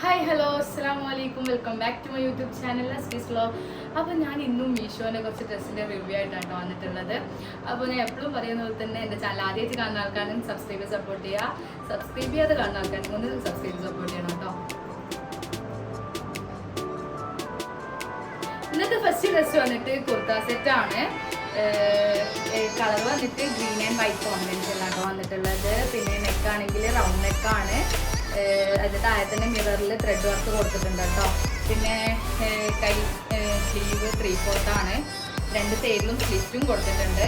Hi hello അസ്സലാമു അലൈക്കും welcome back to my YouTube channel Asmi's vlog. അപ്പോൾ ഞാൻ ഇന്നും മീഷോനെ കുറച്ച് ഡ്രസ്സിൻ്റെ റിവ്യൂ ആയിട്ടാണ് വന്നിട്ടുള്ളത്. അപ്പോൾ ഞാൻ എപ്പോഴും പറയുന്ന പോലെ തന്നെ എൻ്റെ ചാനൽ ആദ്യമായിട്ട് കാണുന്ന ആൾക്കാരും സബ്സ്ക്രൈബ് സപ്പോർട്ട് ചെയ്യുക, സബ്സ്ക്രൈബ് ചെയ്യാതെ കാണുന്ന ആൾക്കാരും ഒന്ന് സബ്സ്ക്രൈബ് സപ്പോർട്ട് ചെയ്യണം കേട്ടോ. ഇന്നത്തെ ഫസ്റ്റ് ഡ്രസ്സ് വന്നിട്ട് കുർത്ത സെറ്റാണ്. കളർ വന്നിട്ട് ഗ്രീൻ ആൻഡ് വൈറ്റ് കോമ്പിനേഷനിലാണ് വന്നിട്ടുള്ളത്. പിന്നെ നെക്കാണെങ്കിൽ റൗണ്ട് നെക്കാണ്. അതിൻ്റെ താഴെ തന്നെ മിററിൽ ത്രെഡ് വർക്ക് കൊടുത്തിട്ടുണ്ട് കേട്ടോ. പിന്നെ കൈ സ്ലീവ് 3/4 ആണ്. രണ്ട് സൈഡിലും സ്ലിറ്റും കൊടുത്തിട്ടുണ്ട്.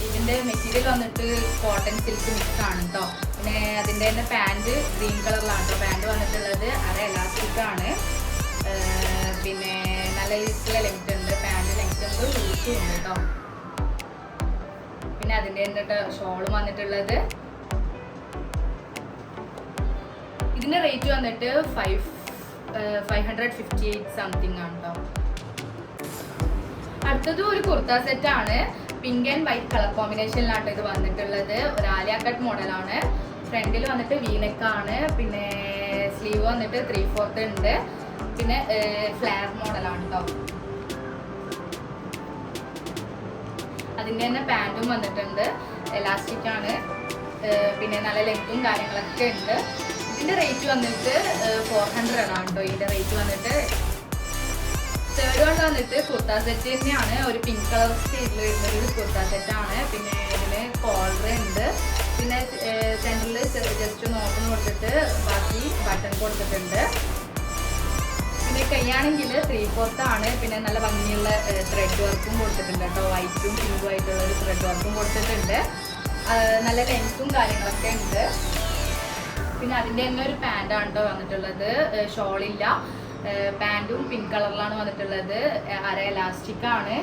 ഇതിൻ്റെ മെറ്റീരിയൽ വന്നിട്ട് കോട്ടൺ സിൽക്ക് മിക്സ് ആണ് കേട്ടോ. പിന്നെ അതിൻ്റെ തന്നെ പാൻറ് ഗ്രീൻ കളറിലാണ് കേട്ടോ. പാൻറ് വന്നിട്ടുള്ളത് അര എലാസ്റ്റിക് ആണ്. പിന്നെ നല്ല രീതിയിലുള്ള ലെങ്ത് ഉണ്ട്. പാൻറ് ലെങ്ത് ഉണ്ട്, ലൂസും ഉണ്ട് കേട്ടോ. പിന്നെ അതിൻ്റെ എന്നിട്ട് ഷോളും വന്നിട്ടുള്ളത്. ഇതിന്റെ റേറ്റ് വന്നിട്ട് 558 സംതിങ് ആണ് കേട്ടോ. അടുത്തത് ഒരു കുർത്ത സെറ്റ് ആണ്. പിങ്ക് ആൻഡ് വൈറ്റ് കളർ കോമ്പിനേഷനിലാണ് ഇത് വന്നിട്ടുള്ളത്. ഒരു ആലിയ കട്ട് മോഡലാണ്. ഫ്രണ്ടിൽ വന്നിട്ട് വീനെക്കാണ്. പിന്നെ സ്ലീവ് വന്നിട്ട് 3/4 ഉണ്ട്. പിന്നെ ഫ്ലെയർ മോഡലാണ് കേട്ടോ. അതിൻ്റെ തന്നെ പാൻറ്റും വന്നിട്ടുണ്ട്, എലാസ്റ്റിക് ആണ്. പിന്നെ നല്ല ലെങ്ത്തും കാര്യങ്ങളൊക്കെ ഉണ്ട്. ഇതിന്റെ റേറ്റ് വന്നിട്ട് 400 ആണ് കേട്ടോ. ഇതിന്റെ റേറ്റ് വന്നിട്ട് തേർഡ് വൺ വന്നിട്ട് കുർത്ത സെറ്റ് തന്നെയാണ്. ഒരു പിങ്ക് കളർ ഷെയ്ഡിൽ വരുന്ന ഒരു കുർത്ത സെറ്റ് ആണ്. പിന്നെ ഇതിന് കോളർ ഉണ്ട്. പിന്നെ സെന്ററിൽ ജസ്റ്റ് നോട്ടം കൊടുത്തിട്ട് ബാക്കി ബട്ടൺ കൊടുത്തിട്ടുണ്ട്. പിന്നെ കൈയാണെങ്കിൽ 3/4 ആണ്. പിന്നെ നല്ല ഭംഗിയുള്ള ത്രെഡ് വർക്കും കൊടുത്തിട്ടുണ്ട് കേട്ടോ. വൈറ്റും പിങ്കും ആയിട്ടുള്ള ഒരു ത്രെഡ് വർക്കും കൊടുത്തിട്ടുണ്ട്. നല്ല ലെങ്ത്തും കാര്യങ്ങളൊക്കെ ഉണ്ട്. പിന്നെ അതിൻ്റെ തന്നെ ഒരു പാൻറ്റാണ് കേട്ടോ വന്നിട്ടുള്ളത്. ഷോളില്ല. പാൻറ്റും പിങ്ക് കളറിലാണ് വന്നിട്ടുള്ളത്. അര എലാസ്റ്റിക് ആണ്.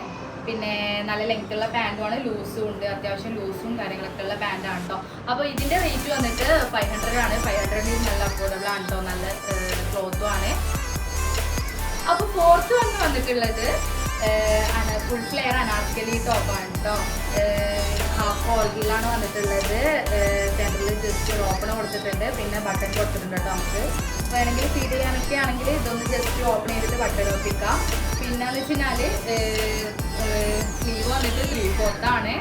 പിന്നെ നല്ല ലെങ്ത് ഉള്ള പാൻറ്റുമാണ്, ലൂസും ഉണ്ട്. അത്യാവശ്യം ലൂസും കാര്യങ്ങളൊക്കെ ഉള്ള പാൻറ്റാണ് കേട്ടോ. അപ്പോൾ ഇതിൻ്റെ റേറ്റ് വന്നിട്ട് 500 ആണ്. 500 നല്ല അഫോർഡബിൾ ആണ് കേട്ടോ. നല്ല ക്ലോത്തും ആണ്. അപ്പോൾ ഫോർത്ത് വന്നിട്ടുള്ളത് ഫുൾ ഫ്ലെയർ അനാർക്കലി ടോപ്പാണ് കേട്ടോ. ഹാഫ് കോളറിലാണ് വന്നിട്ടുള്ളത്. സെൻറ്ററിൽ ജസ്റ്റ് ഓപ്പൺ കൊടുത്തിട്ടുണ്ട്. പിന്നെ ബട്ടൺ കൊടുത്തിട്ടുണ്ട് കേട്ടോ. നമുക്ക് വേണമെങ്കിൽ ഫീഡ് ചെയ്യാനൊക്കെ ആണെങ്കിൽ ഇതൊന്ന് ജസ്റ്റ് ഓപ്പൺ ചെയ്തിട്ട് ബട്ടൺ ഒപ്പിക്കാം. പിന്നെന്ന് വെച്ച് കഴിഞ്ഞാൽ സ്ലീവ് വന്നിട്ട് 3/4 ആണ്.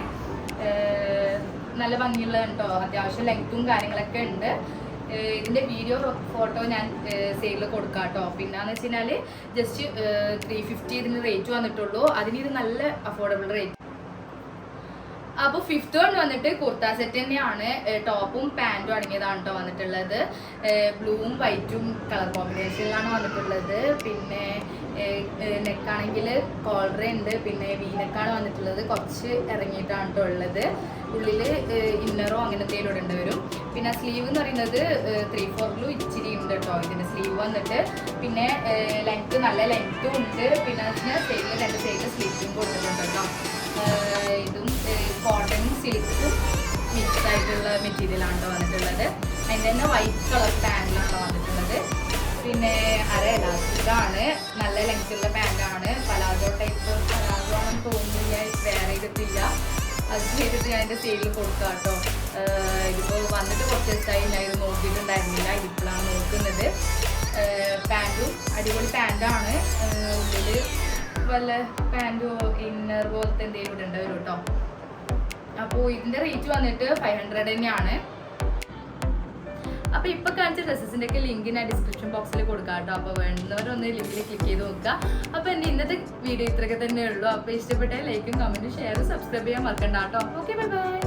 നല്ല ഭംഗിയുള്ള കേട്ടോ. അത്യാവശ്യം ലെങ്ത്തും കാര്യങ്ങളൊക്കെ ഉണ്ട്. ഇതിൻ്റെ വീഡിയോ ഫോട്ടോ ഞാൻ സെയിലിൽ കൊടുക്കാം കേട്ടോ. പിന്നെന്ന് വെച്ച് കഴിഞ്ഞാൽ ജസ്റ്റ് 350 ഇതിന് റേറ്റ് വന്നിട്ടുള്ളൂ. അതിന് ഇത് നല്ല അഫോർഡബിൾ റേറ്റ്. അപ്പോൾ ഫിഫ്ത്ത് വൺ വന്നിട്ട് കുർത്ത സെറ്റ് തന്നെയാണ്. ടോപ്പും പാൻറ്റും അടങ്ങിയതാണ് കേട്ടോ വന്നിട്ടുള്ളത്. ബ്ലൂവും വൈറ്റും കളർ കോമ്പിനേഷനിലാണ് വന്നിട്ടുള്ളത്. പിന്നെ നെക്കാണെങ്കിൽ കോളർ ഉണ്ട്. പിന്നെ വീനെക്കാണ് വന്നിട്ടുള്ളത്. കുറച്ച് ഇറങ്ങിയിട്ടാണ് കേട്ടോ ഉള്ളത്. ഉള്ളിൽ ഇന്നറോ അങ്ങനത്തെ ഇടേണ്ടി വരും. പിന്നെ സ്ലീവ് എന്ന് പറയുന്നത് 3/4 ഇച്ചിരി ഉണ്ട് കേട്ടോ. ഇതിൻ്റെ സ്ലീവ് വന്നിട്ട് പിന്നെ ലെങ്ത്ത് നല്ല ലെങ്ത്തും ഉണ്ട്. പിന്നെ സൈഡിൽ രണ്ട് സൈഡിൽ സ്ലിറ്റും കൊടുത്തിട്ടുണ്ട് കേട്ടോ. ഇതും കോട്ടണും സിൽക്കും മിക്സ് ആയിട്ടുള്ള മെറ്റീരിയലാണ് കേട്ടോ വന്നിട്ടുള്ളത്. അതിൻ്റെ തന്നെ വൈറ്റ് കളർ പാൻറ്റിലാണ് വന്നിട്ടുള്ളത്. പിന്നെ അര എലാസ്റ്റിക് ആണ്. നല്ല ലെങ്ത്തുള്ള പാൻറ്റാണ്. പലാസോ ടൈപ്പ് പലാസോ ആണെന്ന് തോന്നുന്നില്ല. വേറെ ചെയ്തിട്ടില്ല. അത് ചെയ്തിട്ട് ഞാൻ എൻ്റെ സെയിലിൽ കൊടുക്കാം കേട്ടോ. ഇതിപ്പോൾ വന്നിട്ട് കുറച്ച് ദിവസമായി ഞാൻ ഇത് നോക്കിയിട്ടുണ്ടായിരുന്നില്ല. ഇതിപ്പോഴാണ് നോക്കുന്നത്. പാൻറ്റും അടിപൊളി പാൻറ്റാണ്. ഉള്ളിൽ വല്ല പാൻറ്റോ ഇന്നർ പോലത്തെ എന്തെങ്കിലും ഇടേണ്ടി വരും കേട്ടോ. അപ്പോൾ ഇതിൻ്റെ റേറ്റ് വന്നിട്ട് 500 തന്നെയാണ്. അപ്പോൾ ഇപ്പോൾ കാണിച്ച ഡ്രസ്സസിൻ്റെ ഒക്കെ ലിങ്ക് ഞാൻ ഡിസ്ക്രിപ്ഷൻ ബോക്സിൽ കൊടുക്കാം കേട്ടോ. അപ്പോൾ വേണ്ടവരൊന്ന് ലിങ്കിൽ ക്ലിക്ക് ചെയ്ത് നോക്കുക. അപ്പോൾ എൻ്റെ ഇന്നത്തെ വീഡിയോ ഇത്രയൊക്കെ തന്നെ ഉള്ളൂ. അപ്പോൾ ഇഷ്ടപ്പെട്ടാൽ ലൈക്കും കമൻറ്റും ഷെയറും സബ്സ്ക്രൈബ് ചെയ്യാൻ മറക്കണ്ട കേട്ടോ. Okay, bye bye.